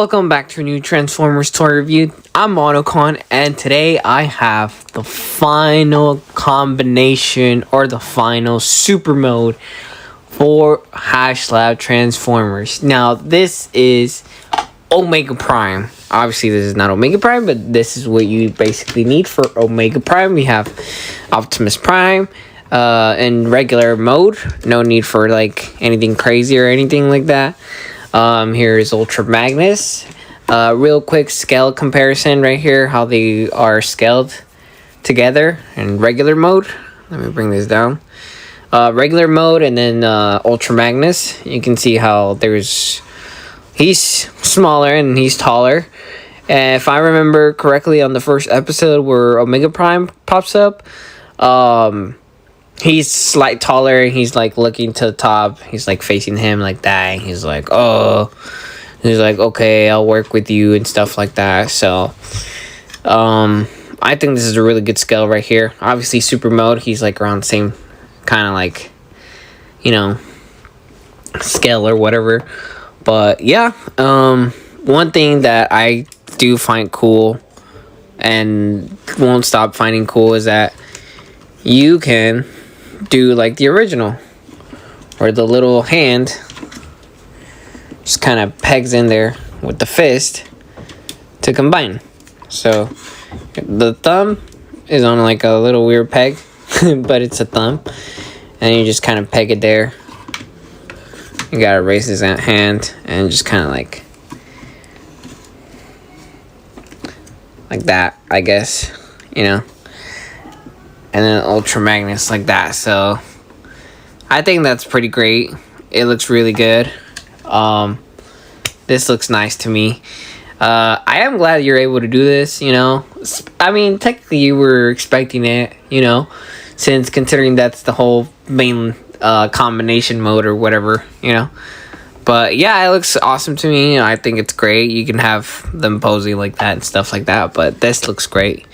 Welcome back to a new Transformers toy review. I'm Monocon, and today I have the final combination or the final super mode for HASLAB Transformers. Now, this is Omega Prime. Obviously, this is not Omega Prime, but this is what you basically need for Omega Prime. We have Optimus Prime in regular mode. No need for like anything crazy or anything like that. Here is Ultra Magnus. Real quick scale comparison right here, how they are scaled together in regular mode. Let me bring this down. Regular mode and then Ultra Magnus. You can see how he's smaller and he's taller. And if I remember correctly, on the first episode where Omega Prime pops up, he's slight taller and he's like looking to the top. He's like facing him like that. He's like, okay, I'll work with you and stuff like that. So I think this is a really good scale right here. Obviously super mode, he's like around the same kind of like, you know, scale or whatever. But yeah, one thing that I do find cool and won't stop finding cool is that you can do like the original, where the little hand just kind of pegs in there with the fist to combine. So the thumb is on like a little weird peg, but it's a thumb, and you just kind of peg it there. You gotta raise his hand and just kind of like that, I guess, you know. And then Ultra Magnus like that. So I think that's pretty great. It looks really good. This looks nice to me. I am glad you're able to do this, you know. I mean, technically you were expecting it, you know, since considering that's the whole main combination mode or whatever, you know. But yeah, it looks awesome to me. I think it's great. You can have them posing like that and stuff like that. But this looks great.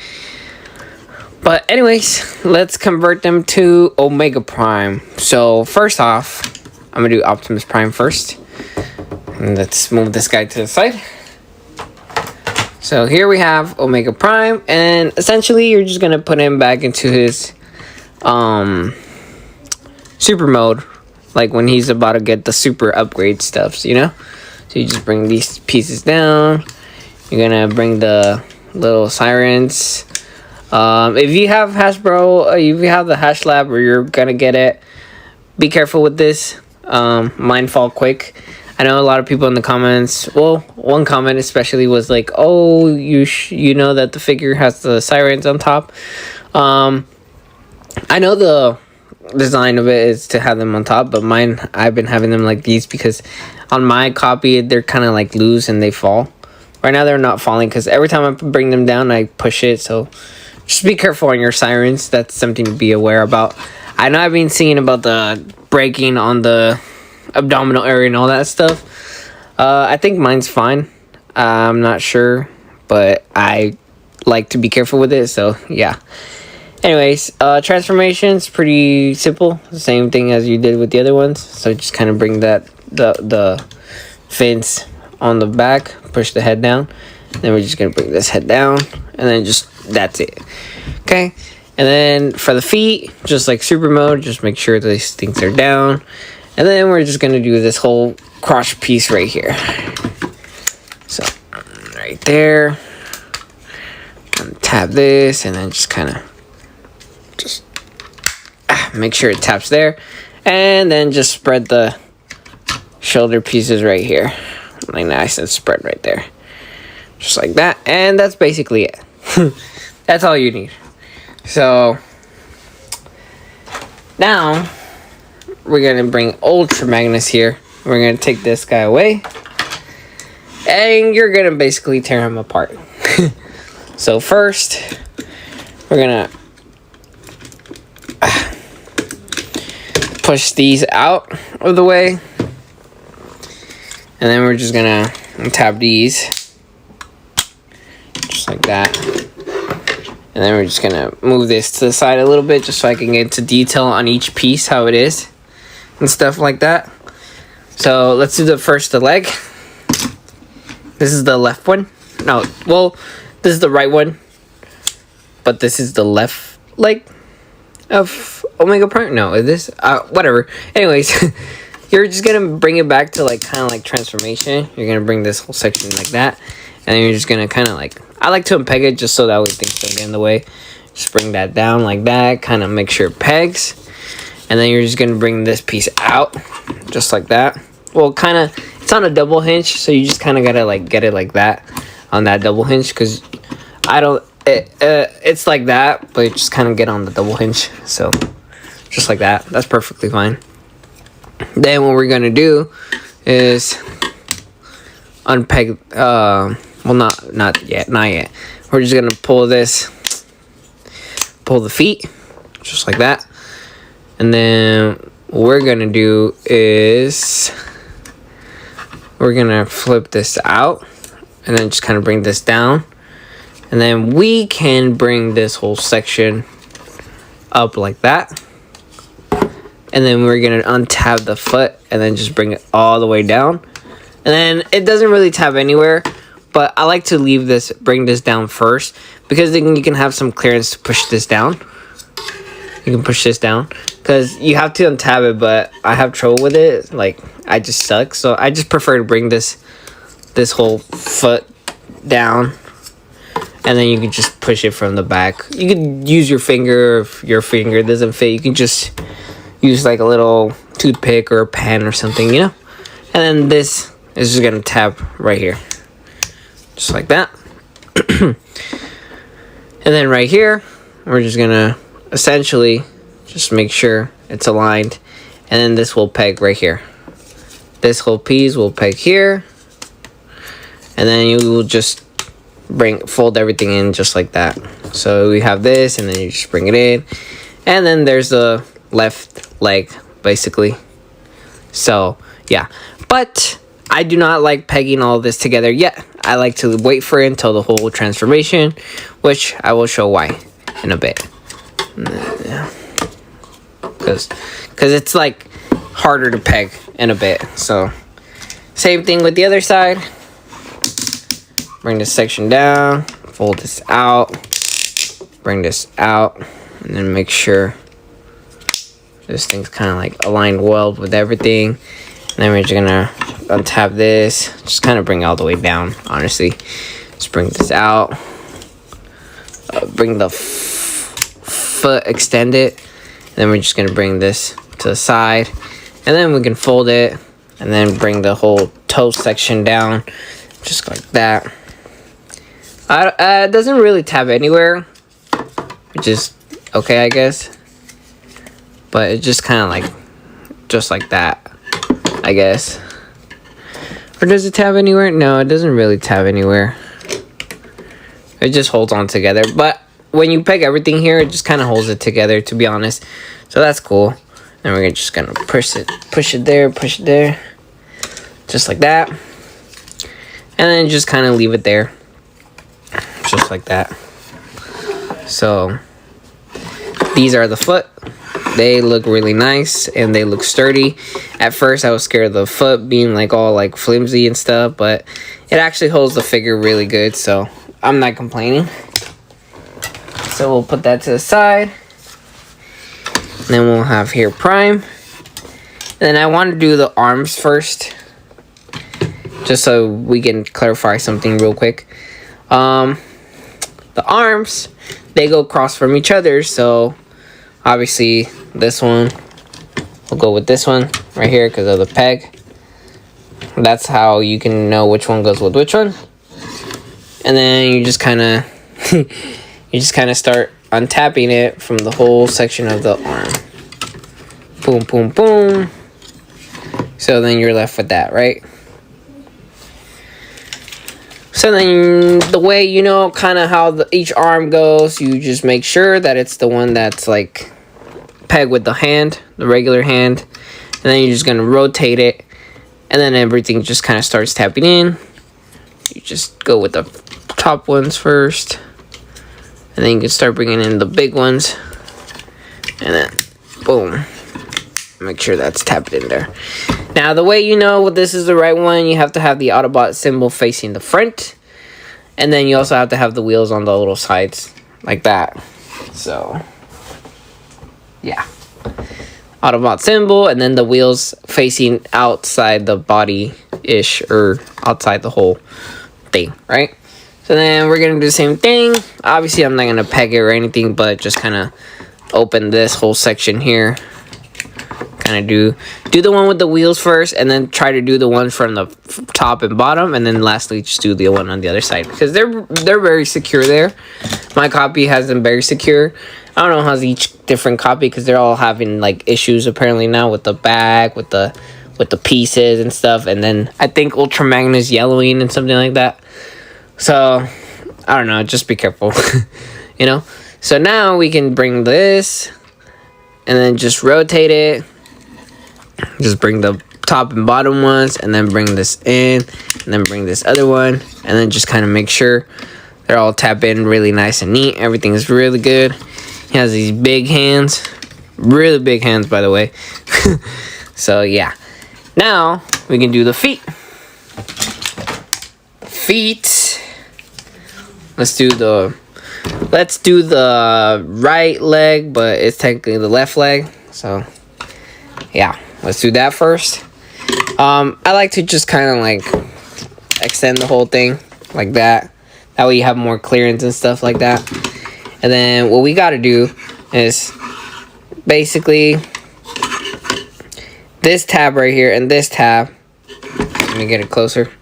But anyways, let's convert them to Omega Prime. So first off, I'm going to do Optimus Prime first. And let's move this guy to the side. So here we have Omega Prime. And essentially, you're just going to put him back into his super mode. Like when he's about to get the super upgrade stuff, you know? So you just bring these pieces down. You're going to bring the little sirens. If you have Hasbro, if you have the HASLAB or you're gonna get it, be careful with this. Mine fall quick. I know a lot of people in the comments, well, one comment especially was like, oh, you know that the figure has the sirens on top. I know the design of it is to have them on top, but mine, I've been having them like these because on my copy, they're kind of like loose and they fall. Right now, they're not falling because every time I bring them down, I push it, so just be careful on your sirens. That's something to be aware about. I know I've been seeing about the breaking on the abdominal area and all that stuff. I think mine's fine. I'm not sure, but I like to be careful with it, so yeah. Anyways, transformation's pretty simple. The same thing as you did with the other ones. So just kind of bring that the fins on the back, push the head down. Then we're just gonna bring this head down, and then just that's it. Okay, and then for the feet, just like super mode, just make sure these things are down, and then we're just gonna do this whole crotch piece right here. So right there, tap this, and then just kind of make sure it taps there, and then just spread the shoulder pieces right here, like nice and spread right there. Just like that, and that's basically it. That's all you need. So now we're gonna bring Ultra Magnus here. We're gonna take this guy away, and you're gonna basically tear him apart. So first, we're gonna push these out of the way, and then we're just gonna tap these. Just like that. And then we're just gonna move this to the side a little bit just so I can get into detail on each piece, how it is and stuff like that. So let's do the leg. This is the left one. No, well, this is the right one. But this is the left leg of Omega Prime. No, is this? Whatever. Anyways, you're just gonna bring it back to like kind of like transformation. You're gonna bring this whole section like that, and then you're just gonna kind of like, I like to unpeg it just so that way things don't get in the way. Just bring that down like that, kind of make sure it pegs, and then you're just gonna bring this piece out just like that. Well, kind of, it's on a double hinge, so you just kind of gotta like get it like that on that double hinge, because I don't. It's like that, but you just kind of get on the double hinge, so just like that. That's perfectly fine. Then what we're gonna do is unpeg. Well, not yet. We're just gonna pull the feet, just like that. And then what we're gonna do is we're gonna flip this out, and then just kind of bring this down. And then we can bring this whole section up like that. And then we're going to untab the foot and then just bring it all the way down. And then it doesn't really tab anywhere, but I like to bring this down first, because then you can have some clearance to push this down. You can push this down because you have to untab it, but I have trouble with it. Like, I just suck. So I just prefer to bring this whole foot down. And then you can just push it from the back. You can use your finger. If your finger doesn't fit, you can just use like a little toothpick or a pen or something, you know? And then this is just gonna tab right here. Just like that. And then right here, we're just gonna essentially just make sure it's aligned. And then this will peg right here. This whole piece will peg here. And then you will just fold everything in just like that. So we have this, and then you just bring it in, and then there's the left leg basically. So yeah, but I do not like pegging all this together yet. I like to wait for it until the whole transformation, which I will show why in a bit. Yeah, because it's like harder to peg in a bit. So same thing with the other side. Bring this section down, fold this out, bring this out, and then make sure this thing's kind of like aligned well with everything. And then we're just gonna untap this, just kind of bring it all the way down, honestly. Just bring this out, bring the foot, extend it, and then we're just gonna bring this to the side, and then we can fold it, and then bring the whole toe section down, just like that. It doesn't really tab anywhere, which is okay, I guess. But it's just kind of like, just like that, I guess. Or does it tab anywhere? No, it doesn't really tab anywhere. It just holds on together. But when you peg everything here, it just kind of holds it together, to be honest. So that's cool. And we're just gonna push it there, just like that. And then just kind of leave it there. Just like that. So these are the foot. They look really nice and they look sturdy. At first I was scared of the foot being like all like flimsy and stuff, but it actually holds the figure really good, so I'm not complaining. So we'll put that to the side. And then we'll have here Prime. And then I want to do the arms first, just so we can clarify something real quick. The arms, they go across from each other, so obviously this one will go with this one right here because of the peg. That's how you can know which one goes with which one. And then you just kind of start untapping it from the whole section of the arm. Boom, boom, boom. So then you're left with that, right? So then the way you know kind of how each arm goes, you just make sure that it's the one that's like pegged with the hand, the regular hand. And then you're just going to rotate it. And then everything just kind of starts tapping in. You just go with the top ones first. And then you can start bringing in the big ones. And then, boom. Make sure that's tapped in there. Now, the way you know this is the right one, you have to have the Autobot symbol facing the front. And then you also have to have the wheels on the little sides, like that. So, yeah. Autobot symbol, and then the wheels facing outside the body-ish, or outside the whole thing, right? So then we're going to do the same thing. Obviously, I'm not going to peg it or anything, but just kind of open this whole section here. Kind of do the one with the wheels first, and then try to do the one from the top and bottom, and then lastly just do the one on the other side, because they're very secure there. My copy has them very secure. I don't know how's each different copy, because they're all having like issues apparently now with the back, with the pieces and stuff. And then I think Ultra Magnus yellowing and something like that. So I don't know, just be careful. You know. So now we can bring this and then just rotate it. Just bring the top and bottom ones, and then bring this in, and then bring this other one, and then just kind of make sure they're all tap in really nice and neat. Everything is really good. He has these big hands, really big hands, by the way. So yeah, now we can do the feet. Let's do the right leg, but it's technically the left leg. So yeah. Let's do that first. I like to just kind of like extend the whole thing like that. That way you have more clearance and stuff like that. And then what we got to do is basically this tab right here and this tab. Let me get it closer.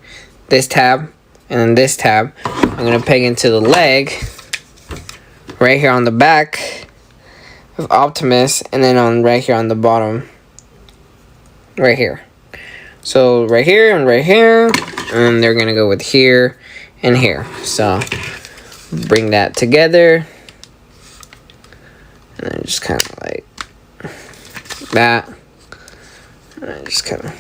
This tab and then this tab. I'm going to peg into the leg right here on the back of Optimus, and then on right here on the bottom. Right here. So right here and right here, and they're gonna go with here and here. So bring that together, and then just kind of like that, and just kind of.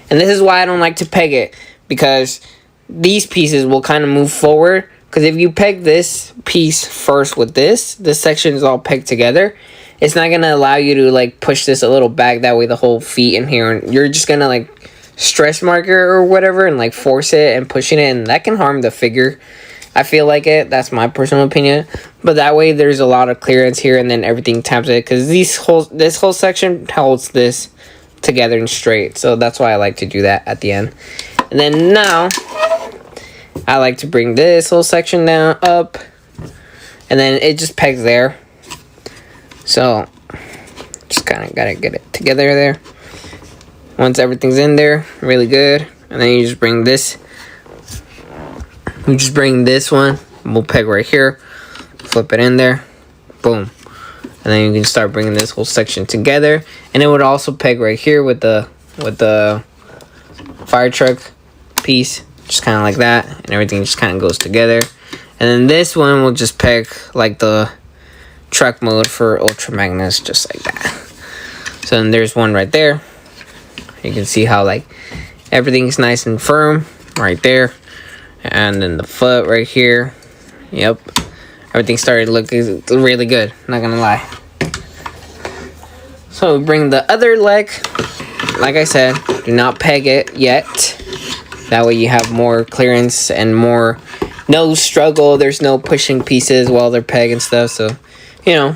And this is why I don't like to peg it, because these pieces will kind of move forward. Because if you peg this piece first with this section is all pegged together. It's not going to allow you to, like, push this a little back. That way the whole feet in here. And you're just going to, like, stress marker or whatever. And, like, force it and pushing it. And that can harm the figure. I feel like it. That's my personal opinion. But that way there's a lot of clearance here. And then everything taps it. Because this whole section holds this together and straight. So that's why I like to do that at the end. And then now, I like to bring this whole section down, up. And then it just pegs there. So, just kind of got to get it together there. Once everything's in there, really good. And then you just bring this. You just bring this one. We'll peg right here. Flip it in there. Boom. And then you can start bringing this whole section together. And it would also peg right here with the fire truck piece. Just kind of like that. And everything just kind of goes together. And then this one will just peg like the truck mode for Ultra Magnus, just like that. So then there's one right there. You can see how like everything's nice and firm right there. And then the foot right here. Yep. Everything started looking really good, not gonna lie. So we bring the other leg. Like I said, do not peg it yet. That way you have more clearance and more no struggle. There's no pushing pieces while they're pegged and stuff. So, you know,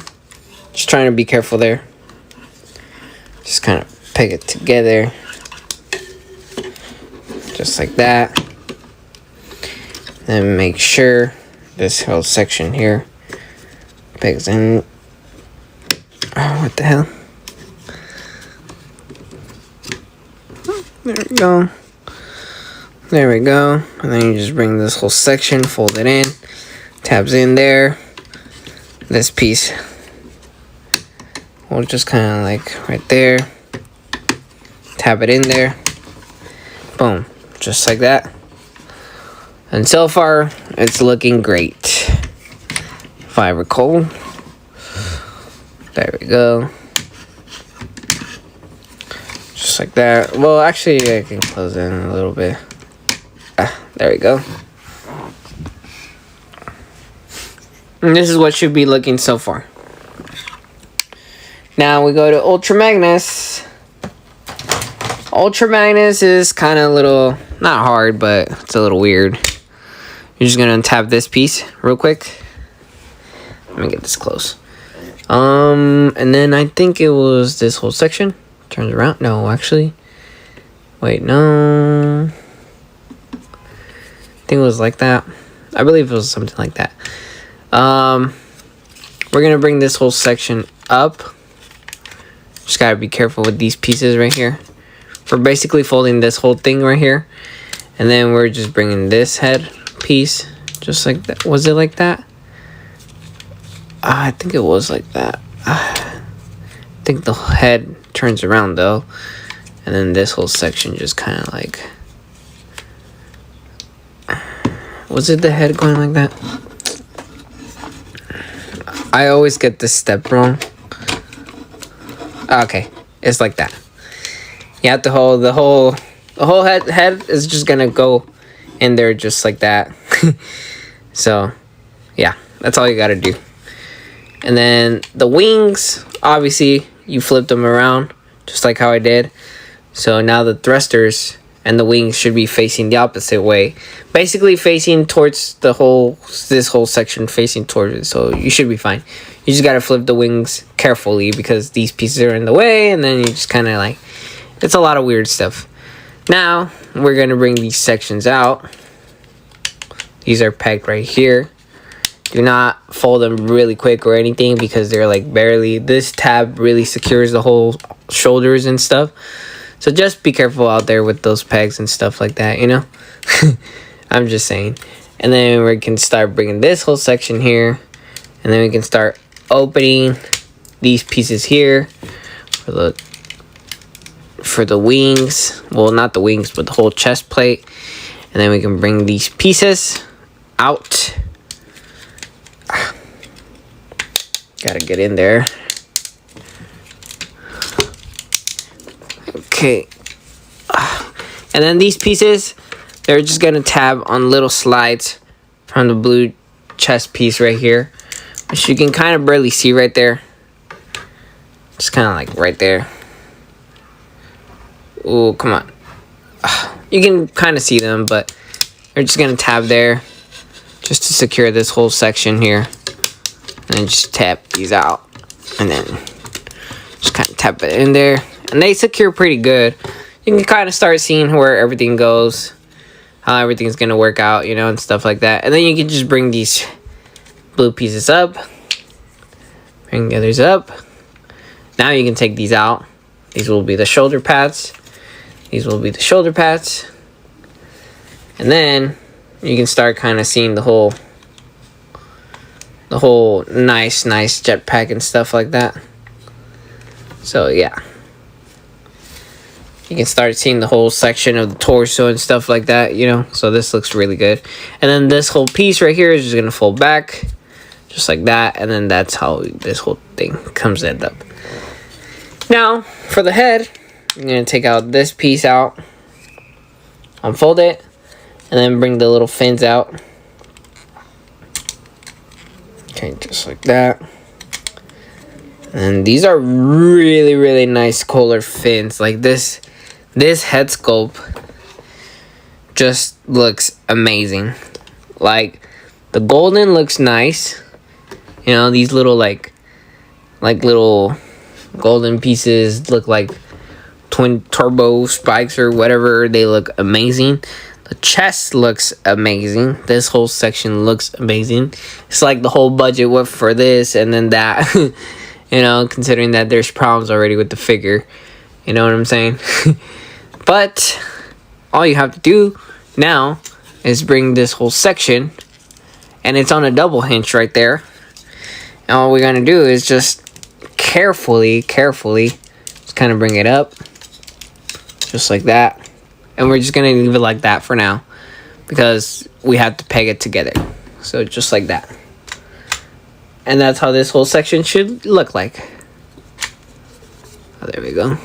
just trying to be careful there. Just kind of peg it together. Just like that. Then make sure this whole section here pegs in. Oh, what the hell? There we go. There we go. And then you just bring this whole section, fold it in, tabs in there. This piece we'll just kind of like right there, tab it in there, boom, just like that. And so far it's looking great. If I recall, there we go, just like that. Well, actually I can close it in a little bit. There we go. And this is what should be looking so far. Now we go to Ultra Magnus. Ultra Magnus is kind of a little, not hard, but it's a little weird. You're just gonna untap this piece real quick. Let me get this close. And then I think it was this whole section. Turns around. No, actually. Wait, no. I think it was like that. I believe it was something like that. We're gonna bring this whole section up. Just gotta be careful with these pieces right here. We're basically folding this whole thing right here, and then we're just bringing this head piece just like that. Was it like that? I think it was like that. I think the head turns around though, and then this whole section just kind of like, was it the head going like that? I always get this step wrong. Okay, it's like that. You have to hold the whole head is just gonna go in there just like that. So yeah, that's all you gotta do. And then the wings, obviously you flip them around just like how I did. So now the thrusters and the wings should be facing the opposite way, basically facing towards this whole section facing towards it. So you should be fine. You just gotta flip the wings carefully because these pieces are in the way, and then you just kind of like, it's a lot of weird stuff. Now we're gonna bring these sections out. These are pegged right here. Do not fold them really quick or anything because they're like barely, this tab really secures the whole shoulders and stuff. So just be careful out there with those pegs and stuff like that, you know. I'm just saying. And then we can start bringing this whole section here, and then we can start opening these pieces here for the wings. Well, not the wings, but the whole chest plate. And then we can bring these pieces out. Gotta get in there. Okay. And then these pieces, they're just gonna tab on little slides from the blue chest piece right here, which you can kind of barely see right there. Just kind of like right there. Oh, come on. You can kind of see them, but you're just gonna tab there just to secure this whole section here. And then just tap these out, and then just kind of tap it in there, and they secure pretty good. You can kind of start seeing where everything goes, how everything's gonna work out, you know, and stuff like that. And then you can just bring these blue pieces up, bring the others up. Now you can take these out. These will be the shoulder pads. These will be the shoulder pads, and then you can start kind of seeing the whole nice jetpack and stuff like that. So yeah, you can start seeing the whole section of the torso and stuff like that, you know. So this looks really good. And then this whole piece right here is just gonna fold back just like that, and then that's how this whole thing comes end up. Now for the head, I'm gonna take out this piece out, unfold it, and then bring the little fins out. Okay, just like that. And these are really nice colored fins. Like this head sculpt just looks amazing. Like the golden looks nice. You know, these little like little golden pieces look like twin turbo spikes or whatever. They look amazing. The chest looks amazing. This whole section looks amazing. It's like the whole budget went for this and then that. You know, considering that there's problems already with the figure. You know what I'm saying? But all you have to do now is bring this whole section, and it's on a double hinge right there. And all we're going to do is just carefully just kind of bring it up. Just like that. And we're just going to leave it like that for now, because we have to peg it together. So just like that. And that's how this whole section should look like. Oh, there we go.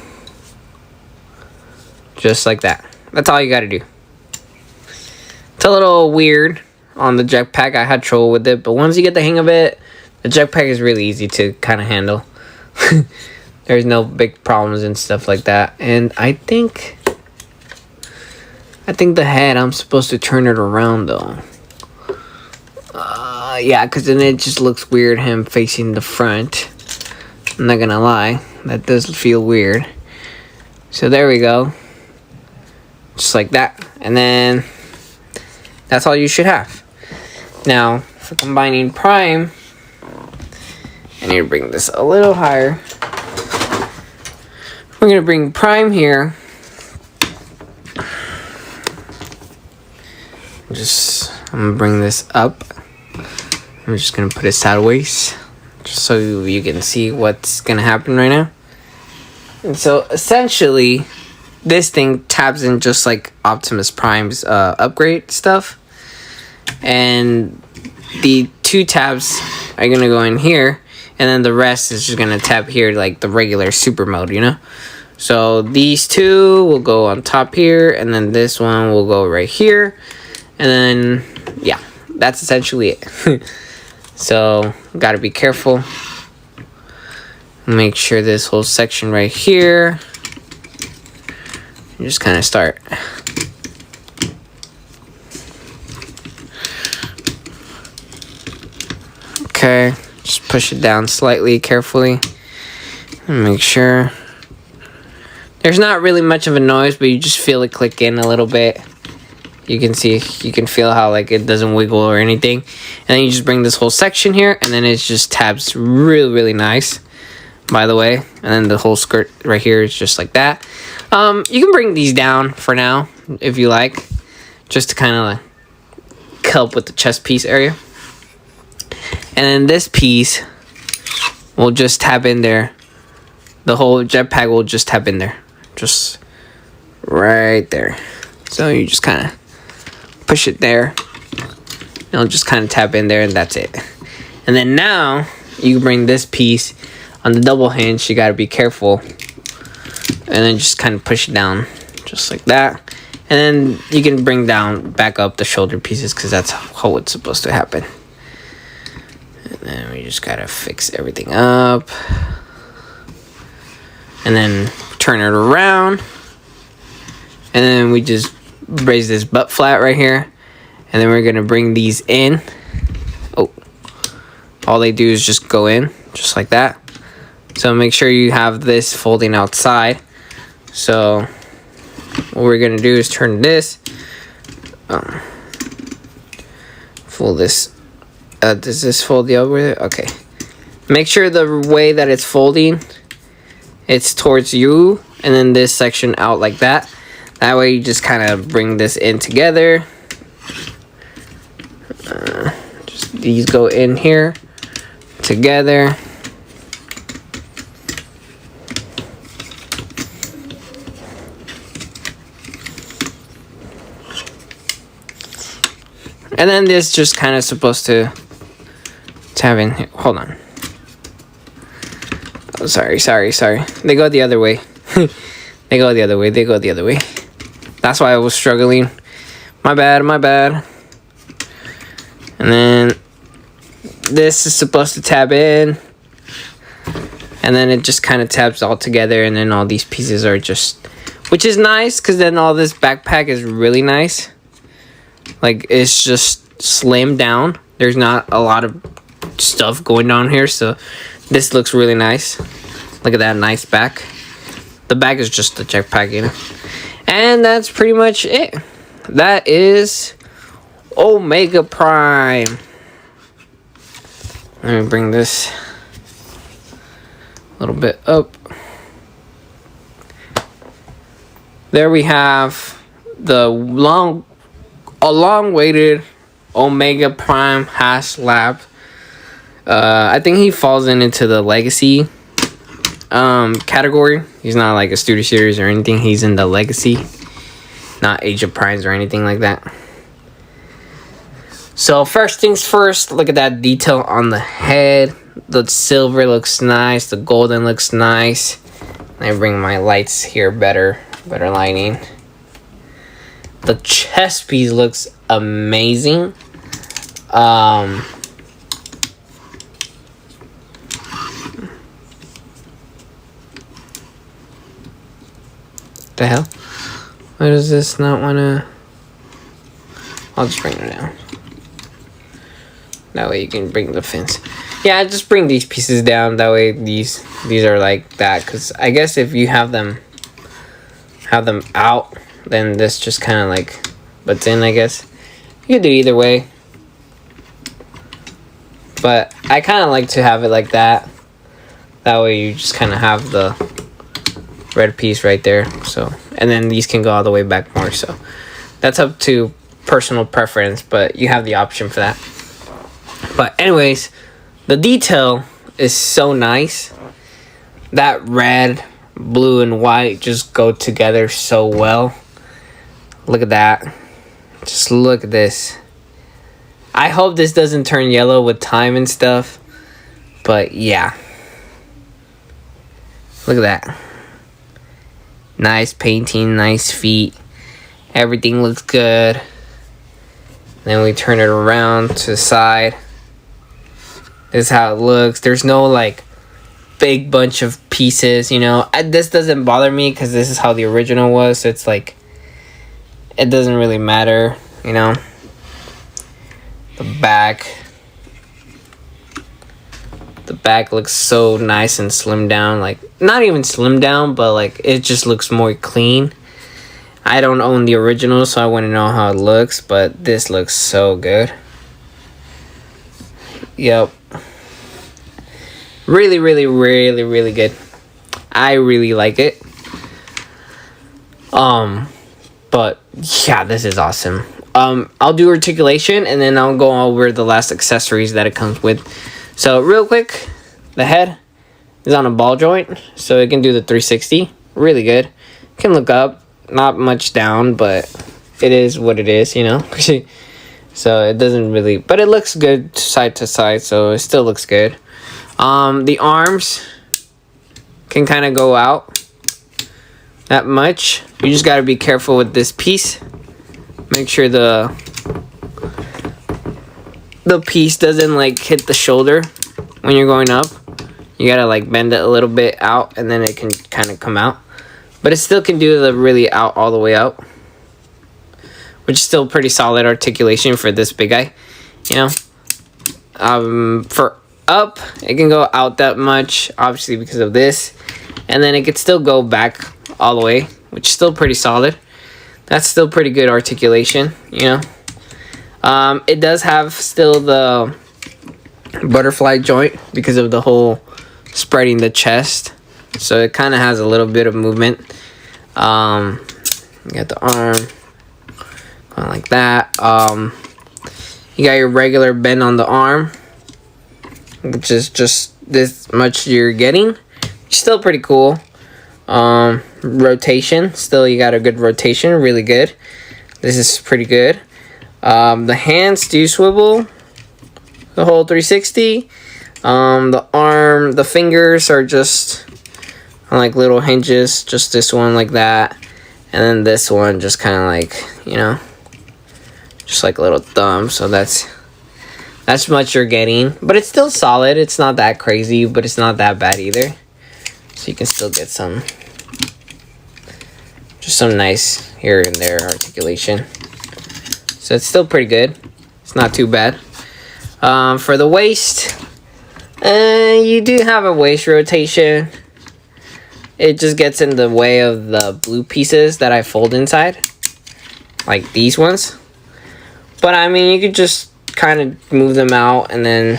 Just like that. That's all you got to do. It's a little weird on the jetpack. I had trouble with it, but once you get the hang of it, the jetpack is really easy to kind of handle. There's no big problems and stuff like that. And I think I think the head, I'm supposed to turn it around though. Yeah, because then it just looks weird, him facing the front. I'm not gonna lie, that does feel weird. So there we go. Just like that. And then that's all you should have. Now, for combining Prime, I need to bring this a little higher. We're gonna bring Prime here. I'm gonna bring this up. I'm just gonna put it sideways, just so you can see what's gonna happen right now. And so essentially, this thing taps in just like Optimus Prime's upgrade stuff. And the 2 tabs are gonna go in here, and then the rest is just gonna tap here like the regular super mode, you know? So these 2 will go on top here, and then this one will go right here. And then, yeah, that's essentially it. So, gotta be careful. Make sure this whole section right here, you just kind of start. Okay, just push it down slightly, carefully. And make sure. There's not really much of a noise, but you just feel it click in a little bit. You can see, you can feel how like it doesn't wiggle or anything. And then you just bring this whole section here, and then it just tabs really nice, by the way. And then the whole skirt right here is just like that. You can bring these down for now, if you like, just to kind of like help with the chest piece area. And then this piece will just tab in there. The whole jetpack will just tab in there, just right there. So you just kind of push it there. It'll just kind of tap in there, and that's it. And then now you bring this piece on the double hinge. You got to be careful, and then just kind of push it down just like that. And then you can bring down back up the shoulder pieces, because that's how it's supposed to happen. And then we just gotta fix everything up, and then turn it around, and then we just raise this butt flat right here, and then we're gonna bring these in. Oh, all they do is just go in just like that. So make sure you have this folding outside. So what we're gonna do is turn this, fold this. Does this fold the other way? Okay, make sure the way that it's folding, it's towards you, and then this section out like that. That way you just kind of bring this in together. Just these go in here together. And then this just kind of supposed to have in here. Hold on. Oh, sorry. They go the other way. They go the other way. That's why I was struggling. My bad. And then this is supposed to tab in. And then it just kind of tabs all together. And then all these pieces are just... Which is nice, because then all this backpack is really nice. Like, it's just slimmed down. There's not a lot of stuff going on here. So this looks really nice. Look at that nice back. The back is just the jetpack, you know. And that's pretty much it. That is Omega Prime. Let me bring this a little bit up. There we have the long-awaited Omega Prime HASLAB. I think he falls into the legacy category. He's not like a studio series or anything. He's in the legacy, not Age of Primes or anything like that. So first things first, look at that detail on the head. The silver looks nice. The golden looks nice. I bring my lights here better lighting. The chest piece looks amazing. The hell? Why does this not wanna... I'll just bring them down. That way you can bring the fence. Yeah, just bring these pieces down. That way these are like that. Because I guess if you have them out, then this just kind of like butts in, I guess. You could do either way. But I kind of like to have it like that. That way you just kind of have the red piece right there. So, and then these can go all the way back more. So that's up to personal preference, but you have the option for that. But anyways, the detail is so nice. That red, blue, and white just go together so well. Look at that. Just look at this. I hope this doesn't turn yellow with time and stuff. But yeah. Look at that. Nice painting, nice feet. Everything looks good. Then we turn it around to the side. This is how it looks. There's no like big bunch of pieces, you know. This doesn't bother me because this is how the original was. So it's like, it doesn't really matter, you know. The back looks so nice and slimmed down. Like, not even slimmed down, but like it just looks more clean. I don't own the original, so I wouldn't know how it looks, but this looks so good. Yep. Really, really, really, really good. I really like it. But yeah, this is awesome. I'll do articulation and then I'll go over the last accessories that it comes with. So real quick, the head is on a ball joint, so it can do the 360. Really good. Can look up, not much down, but it is what it is, you know. So it doesn't really, but it looks good side to side, so it still looks good. The arms can kind of go out that much. You just got to be careful with this piece. Make sure the piece doesn't like hit the shoulder when you're going up. You got to like bend it a little bit out and then it can kind of come out. But it still can do the really out all the way out, which is still pretty solid articulation for this big guy, you know. For up, it can go out that much, obviously because of this, and then it could still go back all the way, which is still pretty solid. That's still pretty good articulation, you know. It does have still the butterfly joint because of the whole spreading the chest, so it kind of has a little bit of movement. You got the arm going like that. You got your regular bend on the arm, which is just this much you're getting. Still pretty cool. Rotation, still you got a good rotation, really good. This is pretty good. The hands do swivel the whole 360. The arm, the fingers are just like little hinges, just this one like that, and then this one just kind of like, you know, just like a little thumb. So that's much you're getting, but it's still solid. It's not that crazy, but it's not that bad either. So you can still get some nice here and there articulation. So it's still pretty good. It's not too bad. For the waist, you do have a waist rotation. It just gets in the way of the blue pieces that I fold inside, like these ones. But I mean, you could just kind of move them out, and then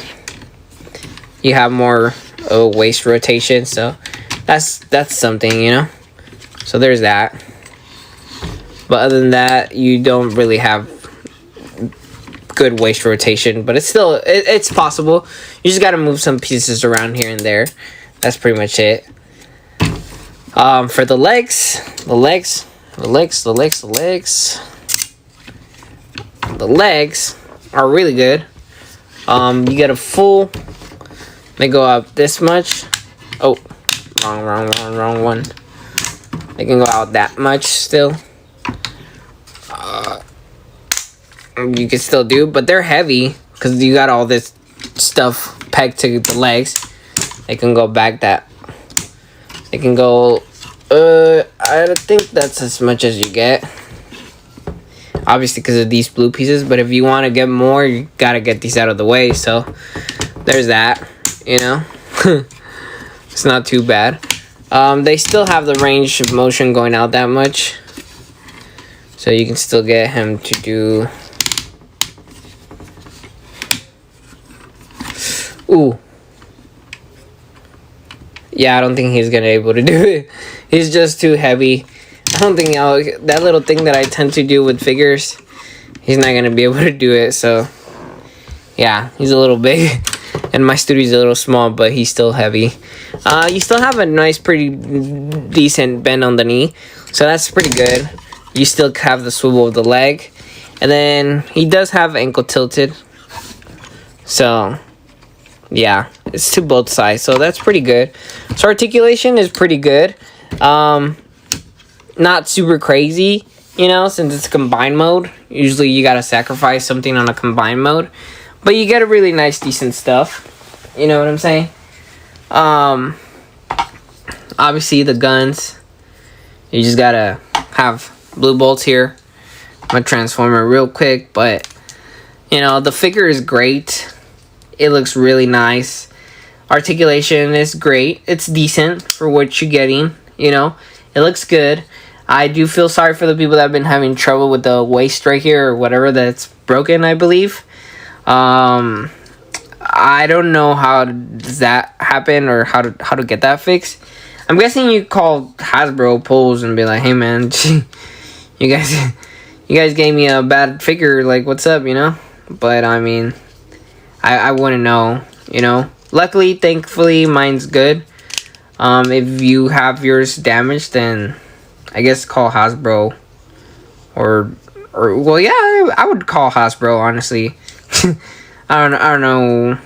you have more waist rotation. So that's something, you know. So there's that. But other than that, you don't really have good waist rotation, but it's still it's possible. You just got to move some pieces around here and there. That's pretty much it. For the legs are really good. You get a full, they go up this much. Oh, wrong one. They can go out that much still. You can still do, but they're heavy because you got all this stuff pegged to the legs. They can go back that. They can go, I think that's as much as you get. obviously because of these blue pieces. But if you want to get more, you gotta get these out of the way. So there's that, you know. It's not too bad. They still have the range of motion going out that much, so you can still get him to do. Ooh. Yeah, I don't think he's gonna be able to do it. He's just too heavy. I don't think that little thing that I tend to do with figures, he's not gonna be able to do it. So yeah, he's a little big, and my studio's a little small, but he's still heavy. You still have a nice, pretty decent bend on the knee, so that's pretty good. You still have the swivel of the leg, and then he does have ankle tilted. So yeah, it's to both sides, so that's pretty good. So articulation is pretty good. Not super crazy, you know, since it's combined mode. Usually you gotta sacrifice something on a combined mode, but you get a really nice, decent stuff. You know what I'm saying? Obviously the guns, you just gotta have Bluebolt here. I'm gonna transform it real quick, but you know, the figure is great. It looks really nice. Articulation is great. It's decent for what you're getting, you know. It looks good. I do feel sorry for the people that have been having trouble with the waist right here or whatever that's broken, I believe. I don't know how does that happen or how to get that fixed. I'm guessing you call Hasbro Pulls and be like, "Hey man, you guys gave me a bad figure, like what's up, you know?" But I mean, I wouldn't know, you know. Luckily, thankfully, mine's good. If you have yours damaged, then I guess call Hasbro, or well, yeah, I would call Hasbro, honestly. I don't know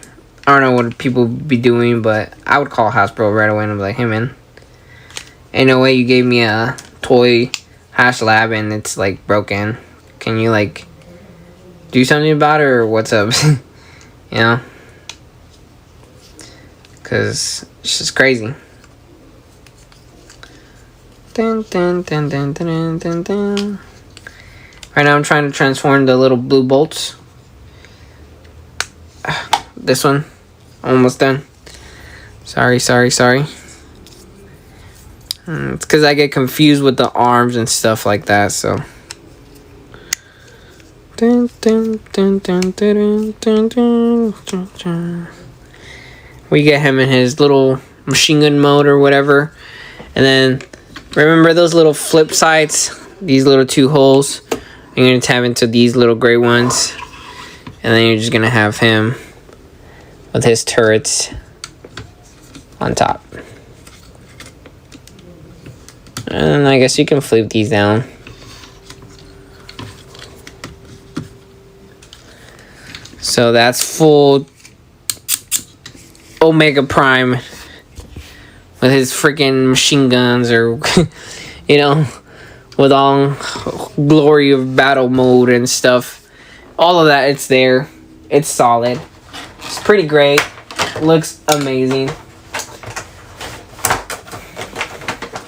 what people be doing, but I would call Hasbro right away and be like, "Hey man, ain't no way you gave me a toy HASLAB and it's like broken. Can you like do something about it, or what's up?" You know, because it's just crazy. Dun, dun, dun, dun, dun, dun, dun. Right now I'm trying to transform the little blue bolts. This one, almost done. Sorry. It's because I get confused with the arms and stuff like that, so. Dun, dun, dun, dun, dun, dun, dun, dun, dun. We get him in his little machine gun mode or whatever. And then, remember those little flip sides? These little two holes. You're going to tap into these little gray ones. And then you're just going to have him with his turrets on top. And I guess you can flip these down. So that's full Omega Prime with his freaking machine guns, or you know, with all glory of battle mode and stuff. All of that, it's there. It's solid. It's pretty great. Looks amazing.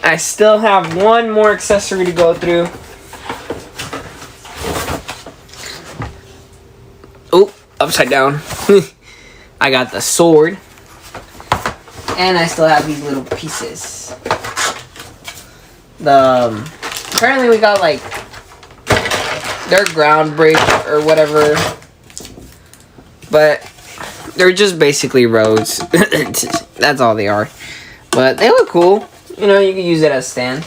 I still have one more accessory to go through. Oh, upside down. I got the sword. And I still have these little pieces. Apparently we got like, they're ground break or whatever. But they're just basically roads. That's all they are. But they look cool. You know, you can use it as a stand.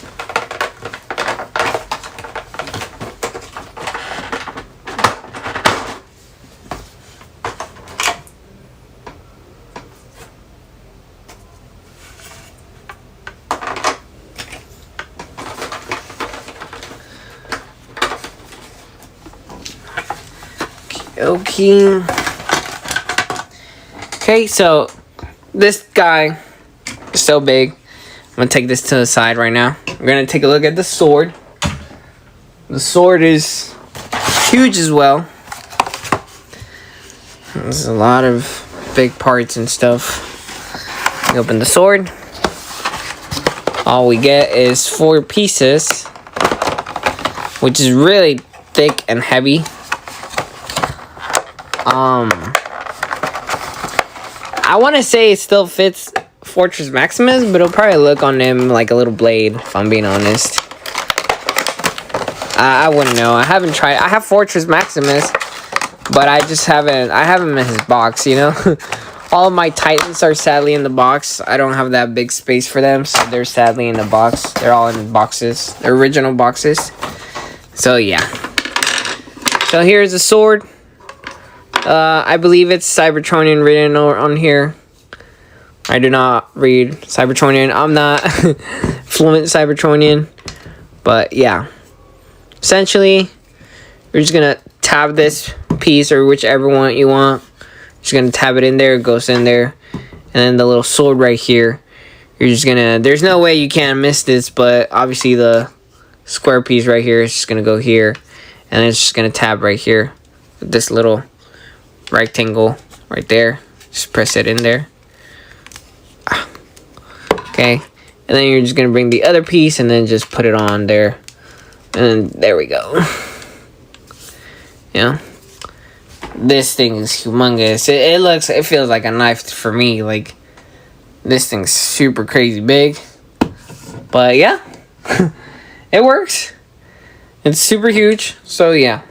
Okay, so this guy is so big. I'm gonna take this to the side right now. We're gonna take a look at the sword. The sword is huge as well. There's a lot of big parts and stuff. We open the sword. All we get is 4 pieces, which is really thick and heavy. I want to say it still fits Fortress Maximus, but it'll probably look on him like a little blade, if I'm being honest. I wouldn't know. I haven't tried. I have Fortress Maximus, but I just haven't. I have him in his box, you know. All of my Titans are sadly in the box. I don't have that big space for them, so they're sadly in the box. They're all in boxes. They're original boxes. So yeah. So here's the sword. I believe it's Cybertronian written on here. I do not read Cybertronian. I'm not fluent Cybertronian. But yeah. Essentially, you're just going to tab this piece or whichever one you want. Just going to tab it in there. It goes in there. And then the little sword right here. You're just going to... There's no way you can't miss this. But obviously the square piece right here is just going to go here. And it's just going to tab right here. With this little rectangle right there. Just press it in there. Okay. And then you're just going to bring the other piece and then just put it on there. And there we go. Yeah. This thing is humongous. It feels like a knife for me. Like, this thing's super crazy big. But yeah. It works. It's super huge. So yeah.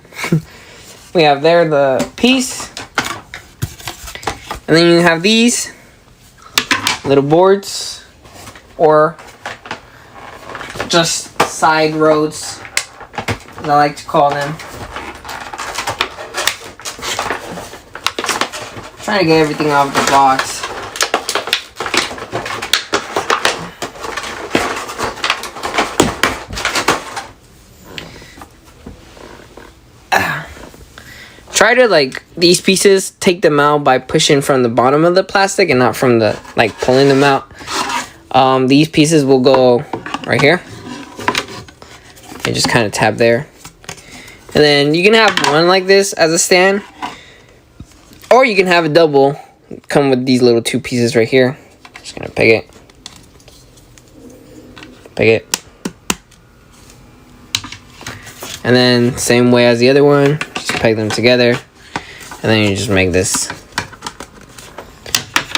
We have there the piece. And then you have these little boards. Or just side roads, as I like to call them. Trying to get everything off the box. Try to, like, these pieces, take them out by pushing from the bottom of the plastic and not from the, like, pulling them out. These pieces will go right here. And just kind of tap there. And then you can have one like this as a stand. Or you can have a double. Come with these little two pieces right here. Just gonna peg it. Peg it. And then same way as the other one. Just peg them together. And then you just make this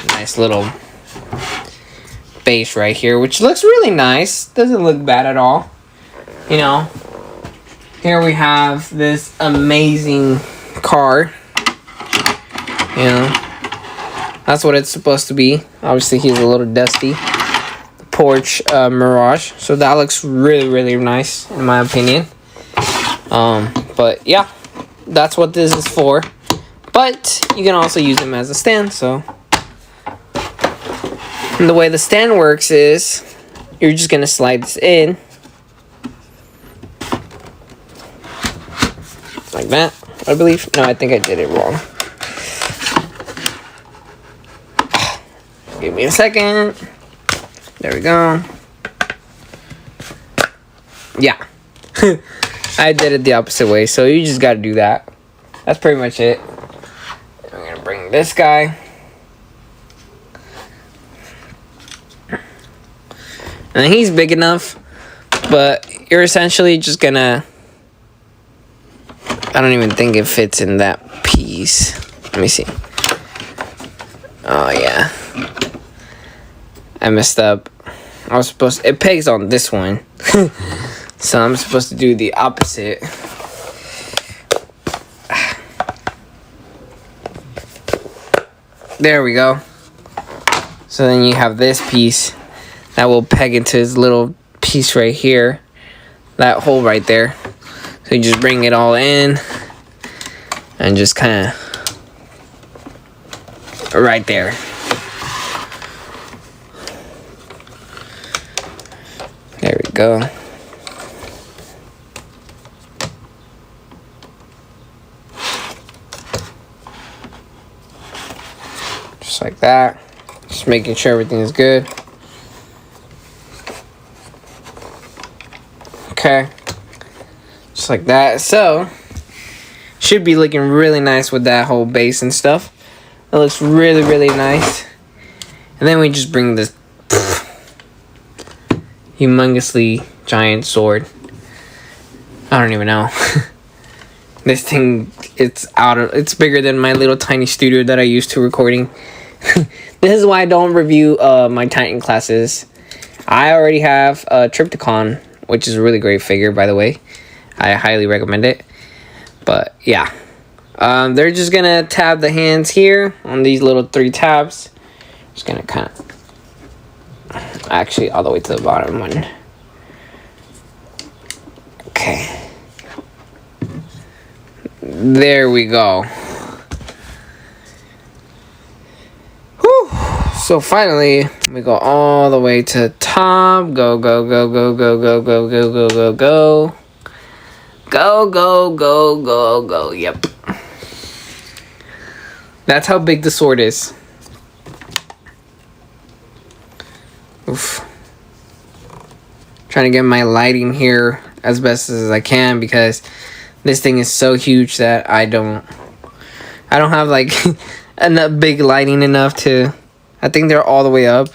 nice little base right here, which looks really nice. Doesn't look bad at all. You know, here we have this amazing car. You know, that's what it's supposed to be. Obviously, he's a little dusty. The Porsche Mirage. So that looks really, really nice, in my opinion. But yeah, that's what this is for. But you can also use them as a stand, so. And the way the stand works is, you're just going to slide this in. Like that, I believe. No, I think I did it wrong. Give me a second. There we go. Yeah. I did it the opposite way, so you just got to do that. That's pretty much it. I'm going to bring this guy. And he's big enough, but you're essentially just going to... I don't even think it fits in that piece. Let me see. Oh, yeah. I messed up. I was supposed to... It pegs on this one. So I'm supposed to do the opposite. There we go. So then you have this piece that will peg into this little piece right here. That hole right there. So you just bring it all in. And just kind of... right there. There we go. Just like that. Just making sure everything is good. Okay. Just like that. So, should be looking really nice with that whole base and stuff. It looks really, really nice. And then we just bring this humongously giant sword. I don't even know. This thing, it's bigger than my little tiny studio that I use to recording. This is why I don't review my Titan classes. I already have a Triptychon, which is a really great figure, by the way. I highly recommend it. But yeah, they're just gonna tab the hands here on these little 3 tabs. Just gonna kind of, actually all the way to the bottom one. Okay, there we go. Whew. So finally, we go all the way to the top. Go, go, go, go, go, go, go, go, go, go, go. Go, go, go, go, go. Yep. That's how big the sword is. Oof. Trying to get my lighting here as best as I can because this thing is so huge that I don't have like enough big lighting enough to. I think they're all the way up.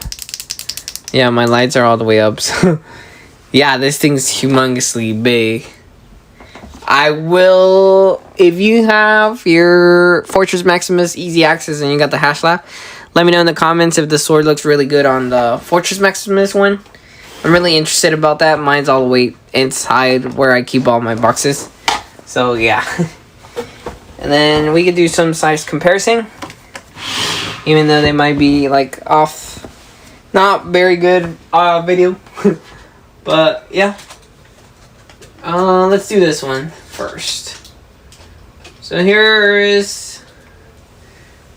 Yeah, my lights are all the way up. So yeah, this thing's humongously big. I will, if you have your Fortress Maximus Easy Access and you got the HASLAB, let me know in the comments if the sword looks really good on the Fortress Maximus one. I'm really interested about that. Mine's all the way inside where I keep all my boxes. So yeah. And then we could do some size comparison. Even though they might be like off, not very good video. But yeah. Let's do this one first. So here is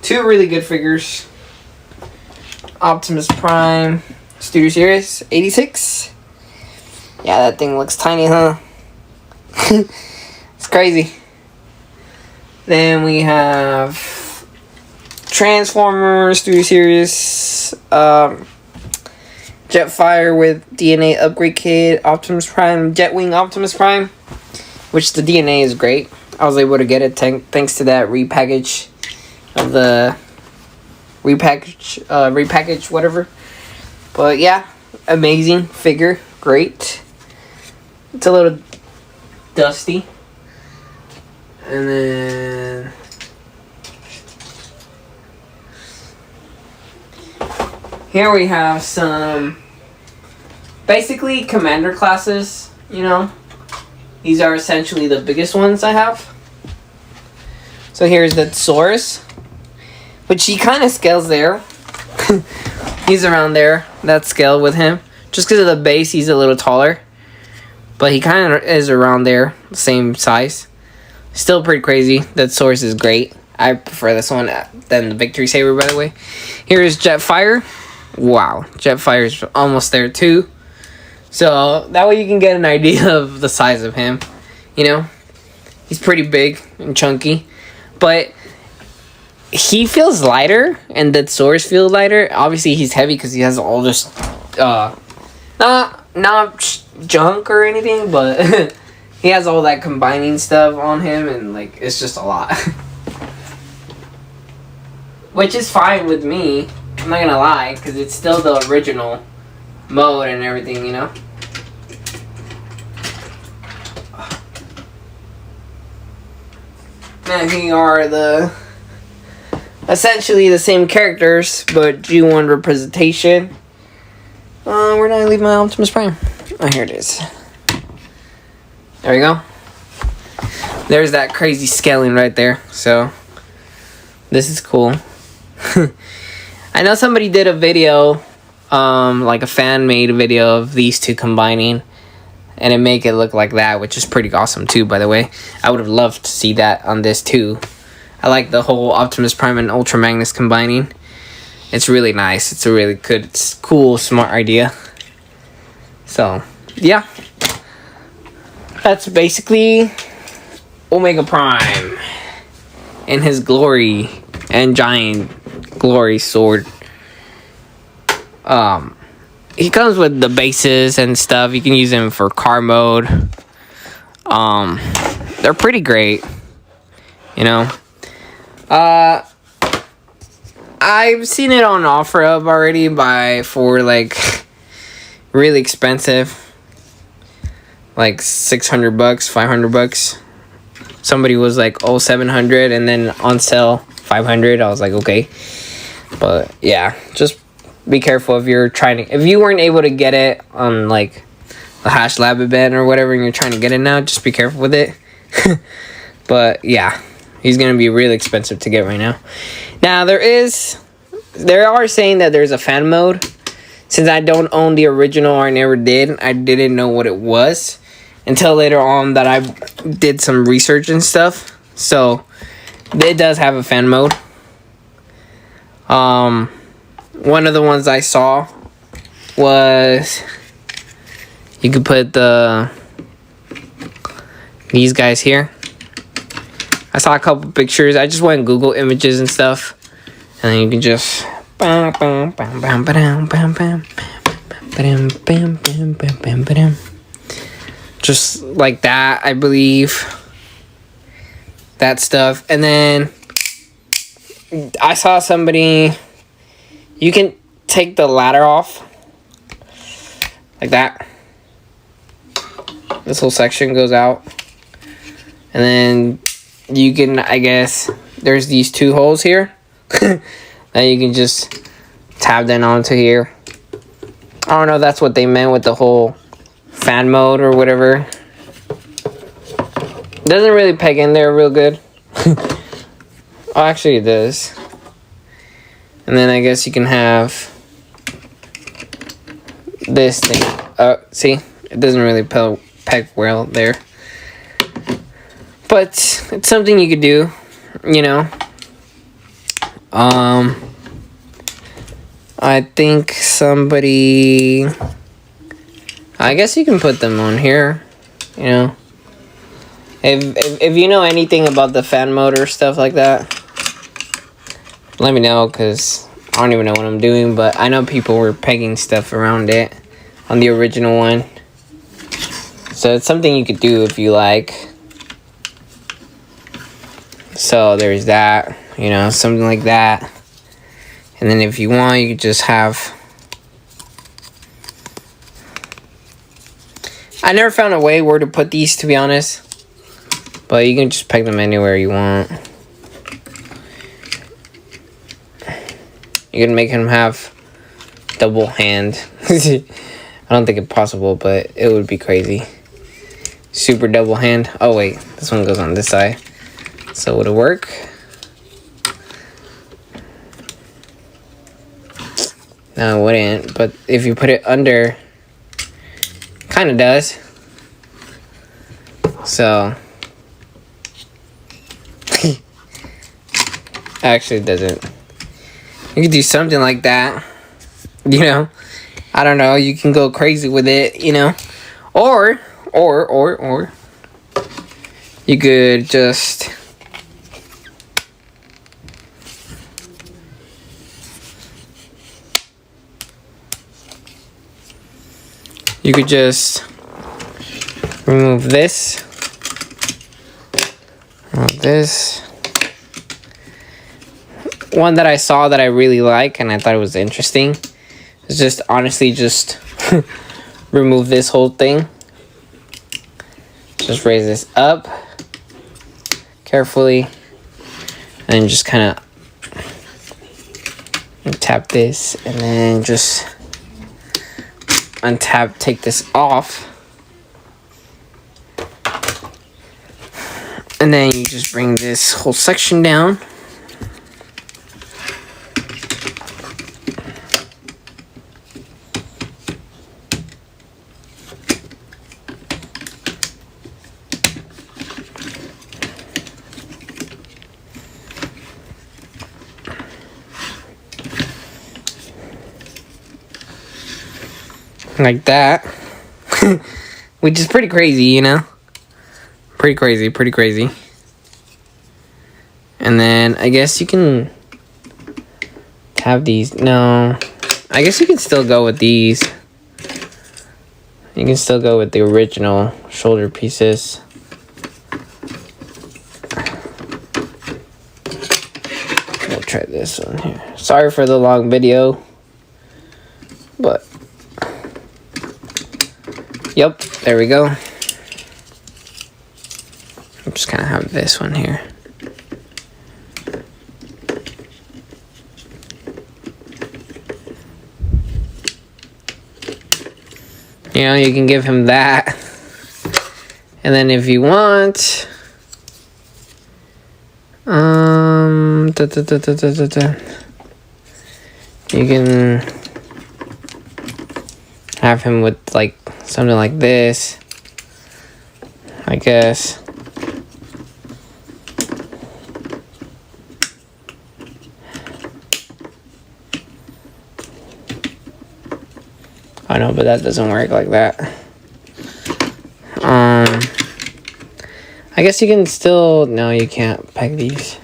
2 really good figures. Optimus Prime Studio Series 86. Yeah, that thing looks tiny, huh? It's crazy. Then we have Transformer Studio Series Jetfire with DNA upgrade kit, Optimus Prime, Jetwing Optimus Prime, which the DNA is great. I was able to get it thanks to that repackage of the repackage whatever. But yeah, amazing figure, great. It's a little dusty. And then here we have some basically commander classes, you know. These are essentially the biggest ones I have. So here's the Saurus, which he kind of scales there. He's around there, that scale with him. Just because of the base, he's a little taller. But he kind of is around there, same size. Still pretty crazy. That Saurus is great. I prefer this one than the Victory Saber, by the way. Here is Jetfire. Wow, Jetfire is almost there too. So that way you can get an idea of the size of him. You know, he's pretty big and chunky, but he feels lighter, and the Saurus feels lighter. Obviously, he's heavy because he has all this, not junk or anything, but he has all that combining stuff on him, and like it's just a lot. Which is fine with me. I'm not gonna lie, because it's still the original mode and everything, you know? Now here are essentially the same characters, but G1 representation. Where did I leave my Optimus Prime? Oh, here it is. There we go. There's that crazy scaling right there. So, this is cool. I know somebody did a video, like a fan made a video of these two combining, and it make it look like that, which is pretty awesome too, by the way. I would have loved to see that on this too. I like the whole Optimus Prime and Ultra Magnus combining. It's really nice. It's a really good, it's cool, smart idea. So, yeah. That's basically Omega Prime and his glory and giant glory sword. He comes with the bases and stuff. You can use them for car mode. They're pretty great, you know. I've seen it on OfferUp already for like really expensive, like $600, $500. somebody was like, oh, 700, and then on sale 500. I was like, okay. But yeah, just be careful if you're trying to, if you weren't able to get it on like the HASLAB event or whatever, and you're trying to get it now, just be careful with it. But yeah, he's gonna be really expensive to get right now. Now they are saying that there's a fan mode. Since I don't own the original, or I never did, I didn't know what it was until later on that I did some research and stuff. So it does have a fan mode. One of the ones I saw was you could put these guys here. I saw a couple pictures. I just went and Google images and stuff, and then you can just just like that, I believe. That stuff. And then I saw somebody, you can take the ladder off like that. This whole section goes out, and then you can, I guess, there's these two holes here that you can just tab them onto here. I don't know if that's what they meant with the whole fan mode or whatever. Doesn't really peg in there real good. Oh, actually it does. And then I guess you can have this thing. See? It doesn't really peg well there. But it's something you could do, you know. I think somebody, I guess you can put them on here, you know. If you know anything about the fan mode or stuff like that, let me know, because I don't even know what I'm doing, but I know people were pegging stuff around it on the original one. So it's something you could do if you like. So there's that, you know, something like that. And then if you want, you could just have, I never found a way where to put these, to be honest. But you can just peg them anywhere you want. You can make them have double hand. I don't think it's possible, but it would be crazy. Super double hand. Oh wait, this one goes on this side. So would it work? No, it wouldn't. But if you put it under, kind of does. So actually it doesn't. You could do something like that, you know. I don't know, you can go crazy with it, you know. Or you could just remove this. One that I saw that I really like and I thought it was interesting is just honestly just remove this whole thing. Just raise this up carefully and just kind of tap this, and then just untap, take this off, and then you just bring this whole section down. Like that. Which is pretty crazy, you know. Pretty crazy. And then I guess you can have these. No, I guess you can still go with these. You can still go with the original shoulder pieces. We'll try this one here. Sorry for the long video, but yep, there we go. I'm just gonna have this one here. You know, you can give him that. And then if you want, you can have him with like something like this, I guess. I know, but that doesn't work like that. I guess you can still, no, you can't peg these.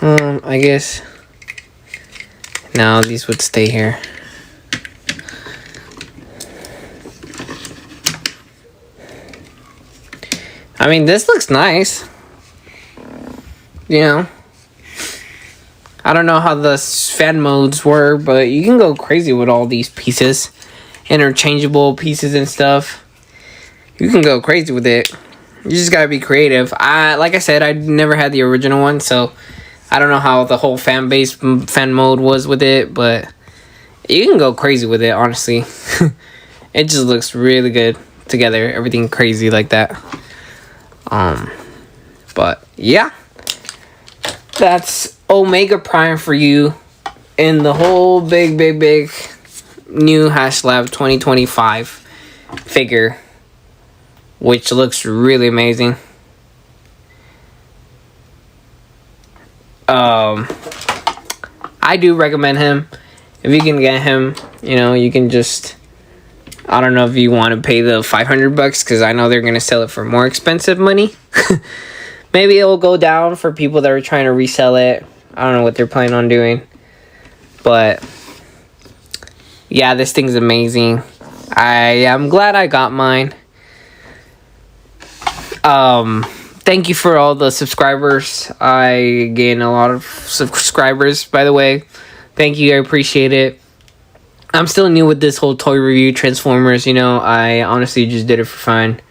I guess, no, these would stay here. I mean, this looks nice. You know, I don't know how the fan modes were, but you can go crazy with all these pieces. Interchangeable pieces and stuff. You can go crazy with it. You just gotta be creative. Like I said, I never had the original one, so I don't know how the whole fan mode was with it, but you can go crazy with it, honestly. It just looks really good together. Everything crazy like that. But yeah, that's Omega Prime for you in the whole big new HASLAB 2025 figure, which looks really amazing. I do recommend him. If you can get him, you know, you can just, I don't know if you want to pay the $500 because I know they're going to sell it for more expensive money. Maybe it'll go down for people that are trying to resell it. I don't know what they're planning on doing. But yeah, this thing's amazing. I'm glad I got mine. Thank you for all the subscribers. I gained a lot of subscribers, by the way. Thank you, I appreciate it. I'm still new with this whole toy review Transformers, you know. I honestly just did it for fun.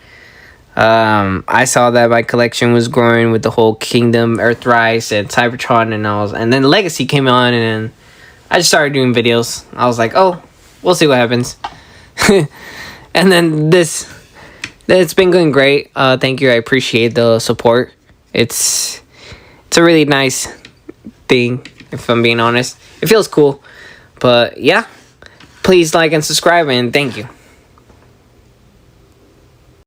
I saw that my collection was growing with the whole Kingdom, Earthrise, and Cybertron, and then Legacy came on, and I just started doing videos. I was like, oh, we'll see what happens. And then it's been going great. Thank you, I appreciate the support. It's a really nice thing, if I'm being honest. It feels cool. But yeah, please like and subscribe, and thank you.